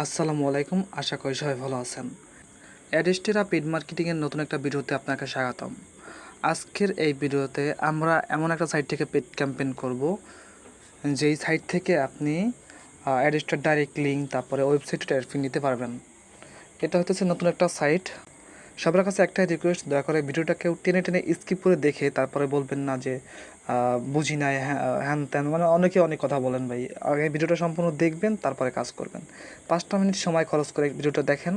আসসালামু আলাইকুম, আশা করি সবাই ভালো আছেন। অ্যাডেস্টেরা পেড মার্কেটিংয়ের নতুন একটা ভিডিওতে আপনাকে স্বাগতম। আজকের এই ভিডিওতে আমরা এমন একটা সাইট থেকে পেড ক্যাম্পেইন করব, যেই সাইট থেকে আপনি অ্যাডেস্টার ডাইরেক্ট লিঙ্ক তারপরে ওয়েবসাইটে ট্রাফিক নিতে পারবেন। এটা হচ্ছে নতুন একটা সাইট। সবার কাছে একটাই রিকোয়েস্ট, দয়া করে ভিডিওটা কেউ টেনে টেনে স্কিপ করে দেখে তারপরে বলবেন না যে বুঝি নাই, হ্যান ত্যান, মানে অনেকে অনেক কথা বলেন ভাই। আগে ভিডিওটা সম্পূর্ণ দেখবেন, তারপরে কাজ করবেন। 5টা মিনিট সময় খরচ করে ভিডিওটা দেখেন,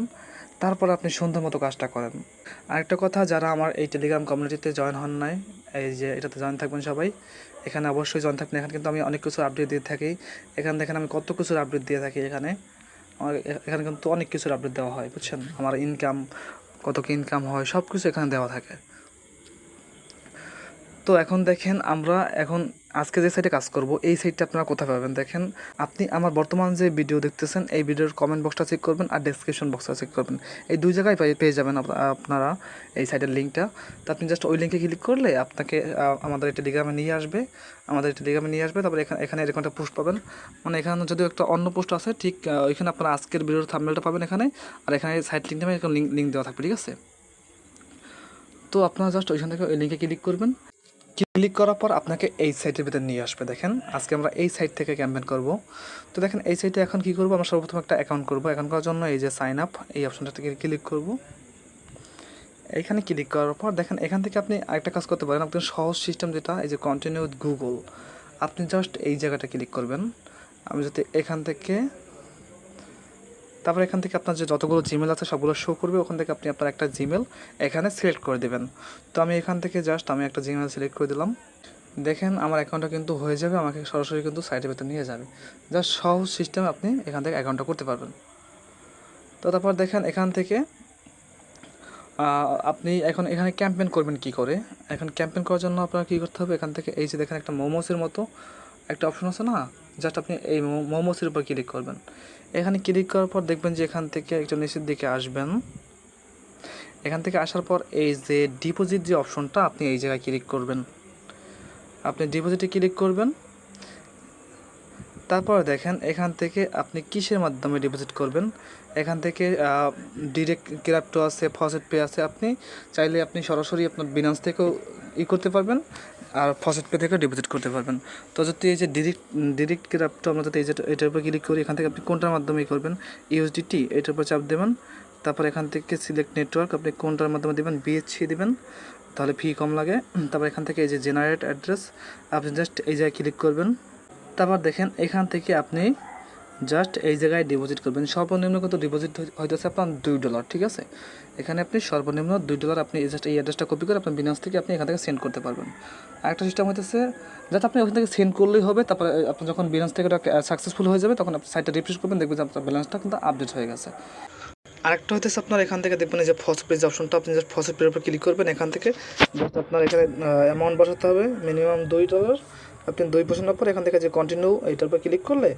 তারপর আপনি সুন্দর মতো কাজটা করেন। আরেকটা কথা, যারা আমার এই টেলিগ্রাম কমিউনিটিতে জয়েন হন নাই, এই যে এটাতে জয়েন থাকবেন সবাই। এখানে অবশ্যই জয়েন থাকবেন। এখানে কিন্তু আমি অনেক কিছুর আপডেট দিয়ে থাকি। এখানে দেখেন আমি কত কিছুর আপডেট দিয়ে থাকি। এখানে কিন্তু অনেক কিছুর আপডেট দেওয়া হয়, বুঝছেন। আমার ইনকাম, কত কি ইনকাম হয়, সব কিছু এখানে দেওয়া থাকে। তো এখন দেখেন, আমরা এখন আজকে যে সাইটে কাজ করব, এই সাইটটা আপনারা কোথায় পাবেন দেখেন। আপনি আমার বর্তমান যে ভিডিও দেখতেছেন, এই ভিডিওর কমেন্ট বক্সটা চেক করবেন আর ডেসক্রিপশন বক্সটা চেক করবেন। এই দুই জায়গায় পেয়ে যাবেন আপনারা এই সাইটের লিঙ্কটা। তো আপনি জাস্ট ওই লিঙ্কে ক্লিক করলে আপনাকে আমাদের টেলিগ্রামে নিয়ে আসবে। তারপরে এখানে এরকম একটা পোস্ট পাবেন। মানে এখানে যদিও একটা অন্য পোস্ট আছে, ঠিক ওইখানে আপনারা আজকের ভিডিওর থাম্বনেলটা পাবেন এখানে। আর এখানে সাইট লিঙ্ক নামে এরকম লিঙ্ক দেওয়া থাকবে, ঠিক আছে। তো আপনারা জাস্ট ওইখান থেকে ওই লিঙ্কে ক্লিক করবেন। ক্লিক করার পর আপনাকে এই সাইটের ভিতরে নিয়ে আসবে। দেখেন, আজকে আমরা এই সাইট থেকে ক্যাম্পেইন করব। তো দেখেন, এই সাইটে এখন কি করব, আমরা সর্বপ্রথম একটা অ্যাকাউন্ট করব। অ্যাকাউন্ট করার জন্য এই যে সাইন আপ, এই অপশনটা থেকে ক্লিক করব। এইখানে ক্লিক করার পর দেখেন, এখান থেকে আপনি আরেকটা কাজ করতে পারেন। আপনার সহজ সিস্টেম যেটা, এই যে কন্টিনিউ উইথ গুগল, আপনি জাস্ট এই জায়গাটা ক্লিক করবেন। আমি যদি এখান থেকে, তারপর এখান থেকে আপনার যে যতগুলো জিমেল আছে সবগুলো শো করবে। ওখান থেকে আপনি আপনার একটা জিমেল এখানে সিলেক্ট করে দেবেন। তো আমি এখান থেকে জাস্ট আমি একটা জিমেল সিলেক্ট করে দিলাম। দেখেন, আমার অ্যাকাউন্টটা কিন্তু হয়ে যাবে, আমাকে সরাসরি কিন্তু সাইটের ভেতর নিয়ে যাবে। জাস্ট সহজ সিস্টেমে আপনি এখান থেকে অ্যাকাউন্টটা করতে পারবেন। তো তারপর দেখেন, এখান থেকে আপনি এখন এখানে ক্যাম্পেইন করবেন কি করে। এখন ক্যাম্পেইন করার জন্য আপনার কী করতে হবে, এখান থেকে এই যে দেখেন একটা মোমোসের মতো একটা অপশন আছে না, জাস্ট আপনি এই মোমোসের উপর ক্লিক করবেন। এখানে ক্লিক করার পর দেখবেন যে এখান থেকে একটু নিচের দিকে আসবেন। এখান থেকে আসার পর এই যে ডিপোজিট যে অপশনটা, আপনি এই জায়গায় ক্লিক করবেন। আপনি ডিপোজিটে ক্লিক করবেন। তারপর দেখেন, এখান থেকে আপনি কিসের মাধ্যমে ডিপোজিট করবেন। এখান থেকে ডিরেক্ট ক্রিপ্টো আছে, ফসেট পে আছে। আপনি চাইলে আপনি সরাসরি আপনার বিনান্স থেকেও করতে পারবেন, আর ফসেট পে থেকেও ডিপোজিট করতে পারবেন। তো যদি এই যে ডিরেক্ট ক্রিপ্টো, আমরা যদি এটার উপর ক্লিক করি, এখান থেকে আপনি কোনটার মাধ্যমে করবেন, ইউএসডিটি, এটার উপর চাপ দেবেন। তারপর এখান থেকে সিলেক্ট নেটওয়ার্ক, আপনি কোনটার মাধ্যমে দেবেন, বিএসসি দেবেন, তাহলে ফি কম লাগে। তারপর এখান থেকে এই যে জেনারেট অ্যাড্রেস, আপনি জাস্ট এই জায়গায় ক্লিক করবেন। তারপর দেখেন, এখান থেকে আপনি জাস্ট এই জায়গায় ডিপোজিট করবেন। সর্বনিম্ন কিন্তু ডিপোজিট হইতেছে আপনার $2, ঠিক আছে। এখানে আপনি সর্বনিম্ন $2 আপনি জাস্ট এই অ্যাড্রেসটা কপি করে আপনার বিনান্স থেকে আপনি এখান থেকে সেন্ড করতে পারবেন। আরেকটা সিস্টেম হইতেছে, যাতে আপনি ওখান থেকে সেন্ড করলেই হবে। তারপরে আপনি যখন বিনান্স থেকে ওটা সাকসেসফুল হয়ে যাবে, তখন আপনি সাইটটা রিফ্রেশ করবেন, দেখবেন যে আপনার ব্যালেন্সটা কিন্তু আপডেট হয়ে গেছে। আরেকটা হইতেছে, আপনার এখান থেকে দেখবেন এই যে ফসেট পে অপশনটা, আপনি জাস্ট ফসেট পের উপর ক্লিক করবেন। এখান থেকে জাস্ট আপনার এখানে অ্যামাউন্ট বসাতে হবে, মিনিমাম $2। আপনি 2 বসানোর পর এখান থেকে যে কন্টিনিউ, এইটার উপর ক্লিক করলে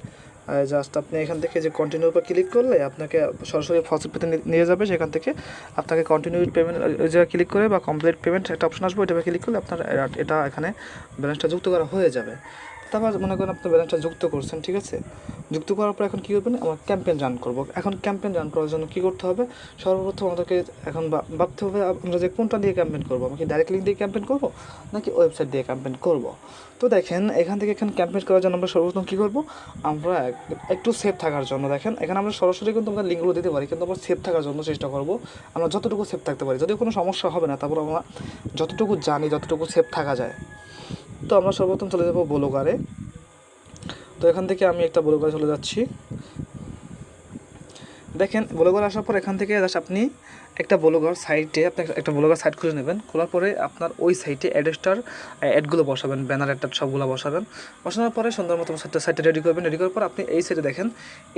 জাস্ট আপনি এখান থেকে যে কন্টিনিউর উপর ক্লিক করলে আপনাকে সরাসরি ফসেট পেতে নিয়ে যাবে। সেখান থেকে আপনাকে কন্টিনিউ পেমেন্ট ওই জায়গায় ক্লিক করে বা কমপ্লিট পেমেন্ট একটা অপশন আসবে, ওইটা ক্লিক করলে আপনার এটা এখানে ব্যালেন্সটা যুক্ত করা হয়ে যাবে। তারপর মনে করেন আপনার ব্যালেন্সটা যুক্ত করছেন, ঠিক আছে। যুক্ত করার পর এখন কী করবেন, আমার ক্যাম্পেইন রান করবো। এখন ক্যাম্পেইন রান করার জন্য কী করতে হবে, সর্বপ্রথম আমাদেরকে এখন ভাবতে হবে আমরা যে কোনটা দিয়ে ক্যাম্পেইন করবো। আমি কি ডাইরেক্ট লিঙ্ক দিয়ে ক্যাম্পেইন করবো নাকি ওয়েবসাইট দিয়ে ক্যাম্পেইন করবো। তো দেখেন, এখান থেকে ক্যাম্পেইন করার জন্য আমরা সর্বপ্রথম কী করবো, আমরা একটু সেফ থাকার জন্য, দেখেন এখানে আমরা সরাসরি কিন্তু আমরা লিঙ্কগুলো দিতে পারি, কিন্তু আমরা সেফ থাকার জন্য চেষ্টা করবো আমরা যতটুকু সেফ থাকতে পারি। যদিও কোনো সমস্যা হবে না, তারপর আমরা যতটুকু জানি যতটুকু সেফ থাকা যায়। তো আমরা সর্বপ্রথম চলে যাবো ব্লগারে। তো এখান থেকে আমি একটা ব্লগারে চলে যাচ্ছি। দেখেন, ব্লগার আসার পর এখান থেকে জাস্ট আপনি একটা ব্লগার সাইটে আপনি একটা ব্লগার সাইট খুঁজে নেবেন। খোলার পরে আপনার ওই সাইটে অ্যাডেস্টার অ্যাডগুলো বসাবেন, ব্যানার অ্যাড সবগুলো বসানোর পরে সুন্দর মতো সাইটটা রেডি করবেন। রেডি করার পর আপনি এই সাইটে দেখেন,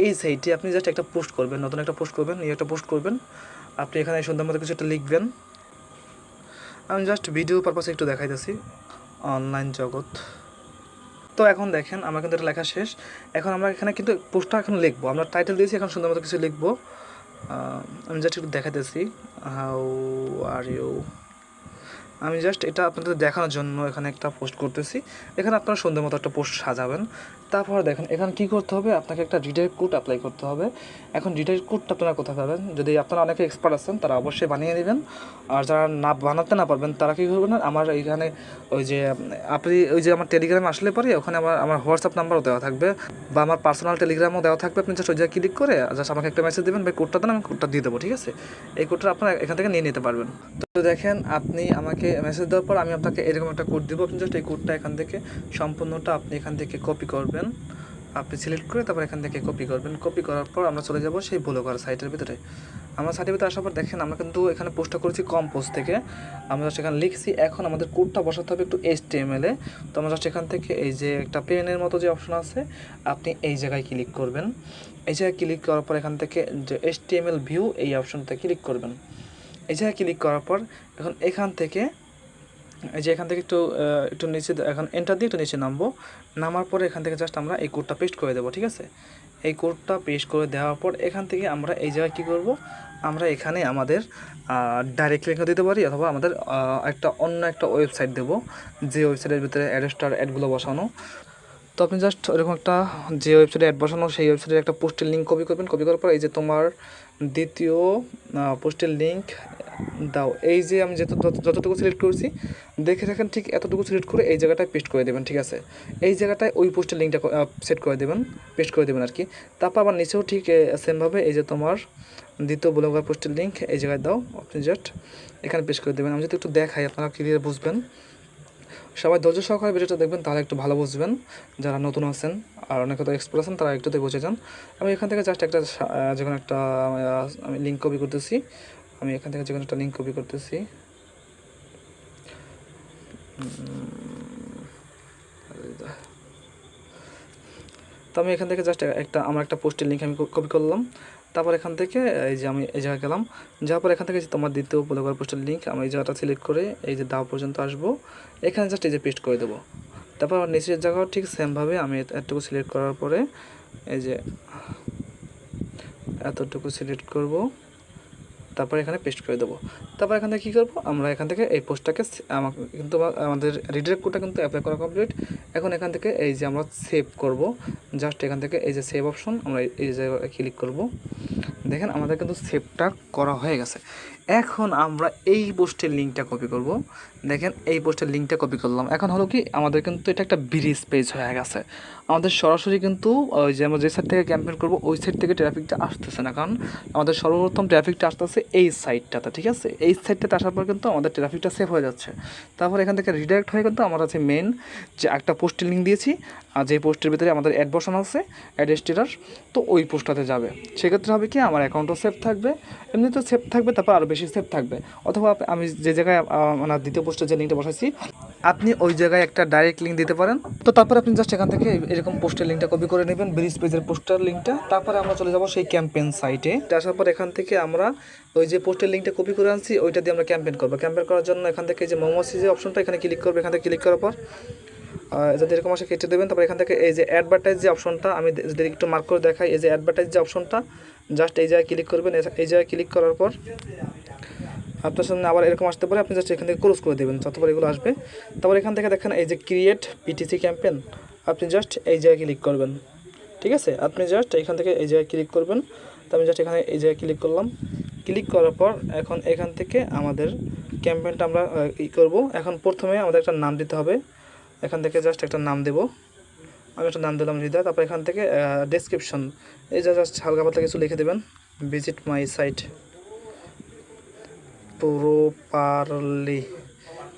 এই সাইটে আপনি জাস্ট একটা পোস্ট করবেন, নতুন একটা পোস্ট করবেন, একটা পোস্ট করবেন। আপনি এখানে সুন্দর মতো কিছু একটা লিখবেন। আমি জাস্ট ভিডিও পারপাসে একটু দেখাইতেছি, অনলাইন জগৎ। তো এখন দেখেন, আমার কিন্তু এটা লেখা শেষ। এখন আমরা এখানে কিন্তু পোস্টটা এখন লিখবো, আমরা টাইটেল দিয়েছি, এখন সুন্দর মতো কিছু লিখবো। আমি জাস্ট একটু দেখাতেছি, হাউ আর ইউ। আমি জাস্ট এটা আপনাদের দেখানোর জন্য এখানে একটা পোস্ট করতেছি। এখানে আপনারা সুন্দর মতো একটা পোস্ট সাজাবেন। তারপর দেখেন এখানে কী করতে হবে, আপনাকে একটা রিডাইরেক্ট কোড অ্যাপ্লাই করতে হবে। এখন রিডাইরেক্ট কোডটা আপনারা কোথায় পাবেন, যদি আপনারা অনেকে এক্সপার্ট আছেন তারা অবশ্যই বানিয়ে নেবেন, আর যারা না বানাতে না পারবেন তারা কী করবেন, আমার এইখানে ওই যে আপনি ওই যে আমার টেলিগ্রামে আসলে পরে ওখানে আমার হোয়াটসঅ্যাপ নাম্বারও দেওয়া থাকবে বা আমার পার্সোনাল টেলিগ্রামও দেওয়া থাকবে। আপনি জাস্ট ওই জায়গায় ক্লিক করে জাস্ট আমাকে একটা মেসেজ দেবেন, ভাই কোডটা দেন, আমি কোডটা দিয়ে দেবো, ঠিক আছে? এই কোডটা আপনারা এখান থেকে নিয়ে নিতে পারবেন। তো দেখেন আপনি আমাকে মেসেজ দেওয়ার পর আমি আপনাকে এরকম একটা কোড দিব, আপনি জাস্ট এই কোডটা এখান থেকে সম্পূর্ণটা আপনি এখান থেকে কপি করবেন, আপনি সিলেক্ট করে তারপর এখান থেকে কপি করবেন। কপি করার পর আমরা চলে যাব সেই ব্লগার সাইটের ভিতরে। আমরা সাইটের ভিতরে আসার পর দেখেন আমরা কিন্তু এখানে পোস্টটা করেছি কম পোস্ট থেকে, আমরা সেখানে লিখছি। এখন আমাদের কোডটা বসাতে হবে একটু HTML এ। তো আমরা জাস্ট এখান থেকে এই যে একটা পেনের মতো যে অপশন আছে আপনি এই জায়গায় ক্লিক করবেন। এই জায়গায় ক্লিক করার পর এখান থেকে যে HTML ভিউ এই অপশনটা ক্লিক করবেন। এই জায়গায় ক্লিক করার পর এখন এখান থেকে এই যে এখান থেকে একটু নিচে এখন এন্টার দিয়ে একটু নিচে নামার পরে এখান থেকে জাস্ট আমরা এই কোডটা পেস্ট করে দেবো, ঠিক আছে? এই কোডটা পেস্ট করে দেওয়ার পর এখান থেকে আমরা এই জায়গায় কী করব, আমরা এখানে আমাদের ডাইরেক্ট লিঙ্কও দিতে পারি অথবা আমাদের অন্য একটা ওয়েবসাইট দেবো, যে ওয়েবসাইটের ভিতরে অ্যাডগুলো বসানো। তো আপনি জাস্ট ওইরকম একটা যে ওয়েবসাইটে অ্যাড বসানো সেই ওয়েবসাইটের একটা পোস্টের লিঙ্ক কপি করবেন। কপি করার পর এই যে তোমার দ্বিতীয় পোস্টের লিঙ্ক দাও, এই যে আমি যতটুকু সিলেক্ট করেছি দেখে রাখেন, ঠিক এতটুকু সিলেক্ট করে এই জায়গাটায় পেস্ট করে দেবেন, ঠিক আছে? এই জায়গাটায় ওই পোস্টের লিঙ্কটা সেট করে দেবেন, পেস্ট করে দেবেন আর কি। তারপর আবার নিচেও ঠিক সেমভাবে এই যে তোমার দ্বিতীয় ব্লগার পোস্টের লিঙ্ক এই জায়গায় দাও, আপনি জাস্ট এখানে পেস্ট করে দেবেন। আমি যদি একটু দেখাই আপনারা ক্লিয়ার বুঝবেন। সবাই ধৈর্য সহকারে ভিডিওটা দেখবেন, তাহলে একটু ভালো বুঝবেন। যারা নতুন আছেন আর অনেকে তো এক্সপার্ট আছেন তারা একটুতে বুঝে যান। আমি এখান থেকে জাস্ট একটা যে কোনো একটা আমি লিঙ্ক কপি করতেছি। আমি এখান থেকে যে কোনো একটা লিঙ্ক কপি করতেছি। তো আমি এখান থেকে জাস্ট আমার একটা পোস্টের লিঙ্ক আমি কপি করলাম। তারপর এখান থেকে এই যে আমি এই জায়গায় গেলাম, যাওয়ার পর এখান থেকে তোমার দ্বিতীয় ব্লগার পোস্টের লিঙ্ক আমি এই জায়গাটা সিলেক্ট করে এই যে দাও পর্যন্ত আসবো, এখানে জাস্ট এই যে পেস্ট করে দেবো। তারপর নিচের জায়গাও ঠিক সেমভাবে আমি এতটুকু সিলেক্ট করার পরে এই যে এতটুকু সিলেক্ট করব, তারপর এখানে পেস্ট করে দেবো। তারপর এখান থেকে কী করবো, আমরা এখান থেকে এই পোস্টটাকে কিন্তু আমাদের রিডাইরেক্ট কোডটা কিন্তু অ্যাপ্লাই করা কমপ্লিট। এখন এখান থেকে এই যে আমরা সেভ করব, জাস্ট এখান থেকে এই যে সেভ অপশন আমরা এই জায়গায় ক্লিক করব। দেখেন আমাদের কিন্তু সেভটা করা হয়ে গেছে। এখন আমরা এই পোস্টের লিঙ্কটা কপি করব। দেখেন এই পোস্টের লিঙ্কটা কপি করলাম। এখন হলো কি, আমাদের কিন্তু এটা একটা ব্রিজ পেজ হয়ে গেছে। আমাদের সরাসরি কিন্তু ওই যে আমরা যে সাইড থেকে ক্যাম্পেইন করব ওই সাইড থেকে ট্রাফিকটা আসতেছে না, কারণ আমাদের সর্বপ্রথম ট্রাফিকটা আসতেছে এই সাইডটাতে, ঠিক আছে? এই সাইডটাতে আসার পর কিন্তু আমাদের ট্রাফিকটা সেভ হয়ে যাচ্ছে। তারপর এখান থেকে রিডাইরেক্ট হয়ে কিন্তু আমরা আছে মেন যে একটা পোস্টের লিঙ্ক দিয়েছি, আর যে পোস্টের ভিতরে আমাদের অ্যাড বসানো আছে অ্যাড স্টিরার, তো ওই পোস্টটাতে যাবে। সেক্ষেত্রে হবে কি, আমার অ্যাকাউন্টও সেভ থাকবে, এমনি তো সেভ থাকবে, তারপর আরও বেশি সেভ থাকবে। অথবা আমি যে জায়গায় মানে দ্বিতীয় পোস্টের যে লিঙ্কটা বসাইছি আপনি ওই জায়গায় একটা ডাইরেক্ট লিঙ্ক দিতে পারেন। তো তারপর আপনি জাস্ট এখান থেকে এরকম পোস্টের লিঙ্কটা কপি করে নেবেন, ব্রিজ পেজের পোস্টার লিঙ্কটা। তারপরে আমরা চলে যাব সেই ক্যাম্পেইন সাইটে। আসার পর এখান থেকে আমরা ওই যে পোস্টের লিঙ্কটা কপি করে আনছি ওইটা দিয়ে আমরা ক্যাম্পেইন করবো। ক্যাম্পেইন করার জন্য এখান থেকে যে মোমোসি যে অপশনটা এখানে ক্লিক করবে, এখান থেকে ক্লিক করার পর যদি এরকম আসে কেটে দেবেন। তারপর এখান থেকে এই যে অ্যাডভার্টাইজ যে অপশনটা আমি যদি একটু মার্ক করে দেখাই, এই যে অ্যাডভার্টাইজ যে অপশনটা জাস্ট এই জায়গায় ক্লিক করবেন। এই জায়গায় ক্লিক করার পর আপনার সামনে আবার এরকম আসতে পারে, আপনি জাস্ট এখান থেকে ক্লোজ করে দেবেন যতবার এগুলো আসবে। তারপর এখান থেকে দেখেন এই যে ক্রিয়েট পিটিসি ক্যাম্পেইন, আপনি জাস্ট এই জায়গায় ক্লিক করবেন, ঠিক আছে? আপনি জাস্ট এখান থেকে এই জায়গায় ক্লিক করবেন। তো আমি জাস্ট এখানে এই জায়গায় ক্লিক করলাম। ক্লিক করার পর এখন এখান থেকে আমাদের ক্যাম্পেইনটা আমরা করব। এখন প্রথমে আমাদের একটা নাম দিতে হবে, এখান থেকে জাস্ট একটা নাম দেব। আমি একটা নাম দিলাম হৃদয়। তারপর এখান থেকে ডেসক্রিপশন এই যে জাস্ট হালকা পাতলা কিছু লিখে দেবেন, ভিজিট মাই সাইট প্রপারলি।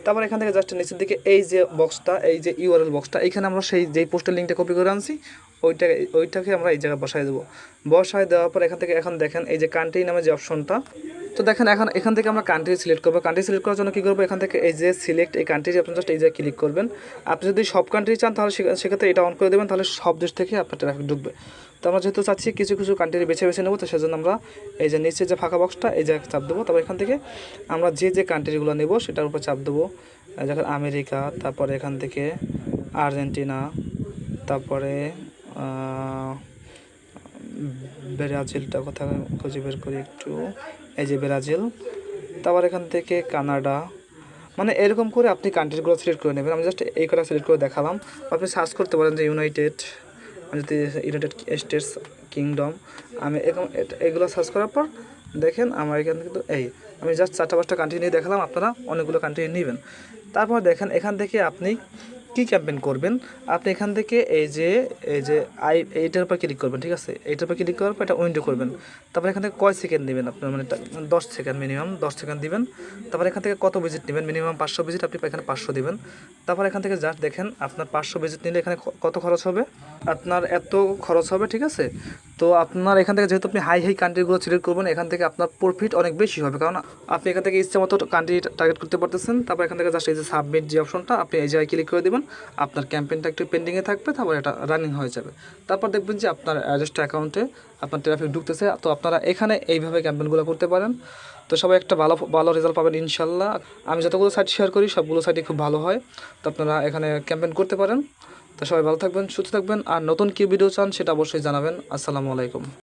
তারপর এখান থেকে জাস্ট নিচের দিকে এই যে বক্সটা, এই যে ইউআরএল বক্সটা, এইখানে আমরা সেই যেই পোস্টের লিঙ্কটা কপি করে আনছি ওইটাকে আমরা এই জায়গায় বসায় দেবো। বসায় দেওয়ার পর এখান থেকে এখন দেখেন এই যে কান্ট্রি নামে যে অপশনটা, তো দেখেন এখন এখান থেকে আমরা কান্ট্রি সিলেক্ট করবো। কান্ট্রি সিলেক্ট করার জন্য কী করবো, এখান থেকে এই যে সিলেক্ট এই কান্ট্রি আপনি জাস্ট এই জায়গায় ক্লিক করবেন। আপনি যদি সব কান্ট্রি চান তাহলে সেক্ষেত্রে এটা অন করে দেবেন, তাহলে সব দেশ থেকে আপনার ট্রাফিক ঢুকবে। তো আমরা যেহেতু চাচ্ছি কিছু কিছু কান্ট্রি বেছে নেবো, তো সেজন্য আমরা এই যে নিচে যে ফাঁকা বক্সটা এই জায়গায় চাপ দেবো। তারপর এখান থেকে আমরা যে কান্ট্রিগুলো নেব সেটার উপর চাপ দেবো। দেখেন আমেরিকা, তারপরে এখান থেকে আর্জেন্টিনা, তারপরে ব্রাজিলটা কোথায় খুঁজে বের করি একটু, এই যে ব্রাজিল, তারপর এখান থেকে কানাডা, মানে এরকম করে আপনি কান্ট্রিগুলো সিলেক্ট করে নেবেন। আমি জাস্ট এই কটা সিলেক্ট করে দেখালাম। আপনি সার্চ করতে পারেন যে ইউনাইটেড যদি ইউনাইটেড স্টেটস কিংডম, আমি এগুলো সার্চ করার পর দেখেন আমার এখান থেকে আমি জাস্ট 4-5টা কান্ট্রি নিয়ে দেখালাম, আপনারা অনেকগুলো কান্ট্রি নেবেন। তারপর দেখেন এখান থেকে আপনি কী ক্যাম্পেইন করবেন। আপনি এখান থেকে এই যে এইটার উপর ক্লিক করবেন, ঠিক আছে, এইটার উপর ক্লিক করার পর এটা উইন্ডো করবেন। তারপর এখান থেকে কয় সেকেন্ড নেবেন আপনার, মানে 10 সেকেন্ড, মিনিমাম 10 সেকেন্ড দিবেন। তারপর এখান থেকে কত ভিজিট নেবেন, মিনিমাম 500 ভিজিট, আপনি এখানে 500 দিবেন। তারপর এখান থেকে জাস্ট দেখেন আপনার 500 ভিজিট নিলে এখানে কত খরচ হবে, আপনার এত খরচ হবে, ঠিক আছে। তো আপনার এখান থেকে যেহেতু আপনি হাই কান্ট্রিগুলো সিলেক্ট করবেন, এখান থেকে আপনার প্রফিট অনেক বেশি হবে, কারণ আপনি এখান থেকে ইচ্ছে মতো কান্ট্রি টার্গেট করতে পারতেছেন। তারপর এখান থেকে জাস্ট এই যে সাবমিট যে অপশনটা, আপনি এই জায়গায় ক্লিক করে দেবেন, আপনার ক্যাম্পেইনটা একটু পেন্ডিংয়ে থাকবে, তারপর এটা রানিং হয়ে যাবে। তারপর দেখবেন যে আপনার রেজিস্টার অ্যাকাউন্টে আপনার ট্রাফিক ঢুকতেছে। তো আপনারা এখানে এইভাবে ক্যাম্পেইনগুলো করতে পারেন। তো সবাই একটা ভালো রেজাল্ট পাবেন ইনশাল্লাহ। আমি যতগুলো সাইট শেয়ার করি সবগুলো সাইটই খুব ভালো হয়। তো আপনারা এখানে ক্যাম্পেইন করতে পারেন। তো সবাই ভালো থাকবেন, সুস্থ থাকবেন। আর নতুন কি ভিডিও চান সেটা অবশ্যই জানাবেন। আসসালামু আলাইকুম।